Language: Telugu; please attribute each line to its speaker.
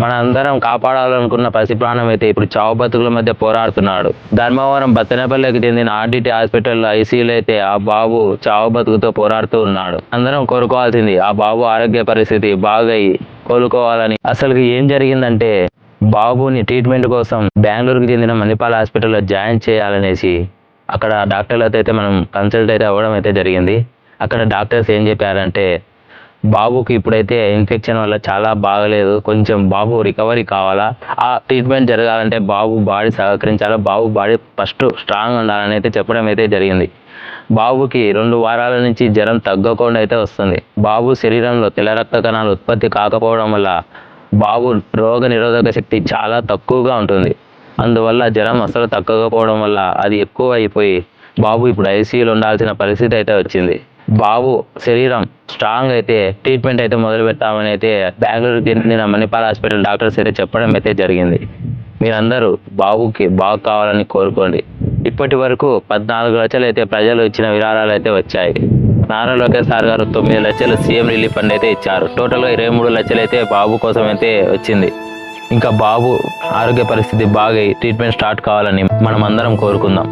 Speaker 1: మన అందరం కాపాడాలనుకున్న పసి ప్రాణం అయితే ఇప్పుడు చావు బతుకుల మధ్య పోరాడుతున్నాడు. ధర్మవరం బత్తెనపల్లికి చెందిన ఆర్డిటి హాస్పిటల్లో ఐసీయూలో అయితే ఆ బాబు చావు బతుకుతో పోరాడుతూ ఉన్నాడు. అందరం కోరుకోవాల్సింది ఆ బాబు ఆరోగ్య పరిస్థితి బాగయ్యి కోలుకోవాలని. అసలు ఏం జరిగిందంటే, బాబుని ట్రీట్మెంట్ కోసం బెంగళూరుకి చెందిన మణిపాల్ హాస్పిటల్లో జాయిన్ చేయాలనేసి అక్కడ డాక్టర్లతో అయితే మనం కన్సల్ట్ అయితే అవ్వడం అయితే జరిగింది. అక్కడ డాక్టర్స్ ఏం చెప్పారంటే, బాబుకి ఇప్పుడైతే ఇన్ఫెక్షన్ వల్ల చాలా బాగలేదు, కొంచెం బాబు రికవరీ కావాలా, ఆ ట్రీట్మెంట్ జరగాలంటే బాబు బాడీ సహకరించాలా, బాబు బాడీ ఫస్ట్ స్ట్రాంగ్ ఉండాలని అయితే చెప్పడం అయితే జరిగింది. బాబుకి 2 వారాల నుంచి జ్వరం తగ్గకుండా అయితే వస్తుంది. బాబు శరీరంలో తెల్ల రక్త కణాలు ఉత్పత్తి కాకపోవడం వల్ల బాబు రోగ నిరోధక శక్తి చాలా తక్కువగా ఉంటుంది. అందువల్ల జ్వరం అసలు తగ్గకపోవడం వల్ల అది ఎక్కువ అయిపోయి బాబు ఇప్పుడు ఐసీయూలో ఉండాల్సిన పరిస్థితి అయితే వచ్చింది. బాబు శరీరం స్ట్రాంగ్ అయితే ట్రీట్మెంట్ అయితే మొదలు పెట్టామని అయితే బెంగళూరుకి చెందిన మణిపాల్ హాస్పిటల్ డాక్టర్స్ అయితే చెప్పడం అయితే జరిగింది. మీరందరూ బాబుకి బాగు కావాలని కోరుకోండి. ఇప్పటి వరకు 14 లక్షలు అయితే ప్రజలు ఇచ్చిన విరాళాలు అయితే వచ్చాయి. నారా లోకేష్ సార్ గారు 9 లక్షలు సీఎం రిలీఫ్ ఫండ్ అయితే ఇచ్చారు. టోటల్గా 23 లక్షలు అయితే బాబు కోసం అయితే వచ్చింది. ఇంకా బాబు ఆరోగ్య పరిస్థితి బాగా ట్రీట్మెంట్ స్టార్ట్ కావాలని మనం అందరం కోరుకుందాం.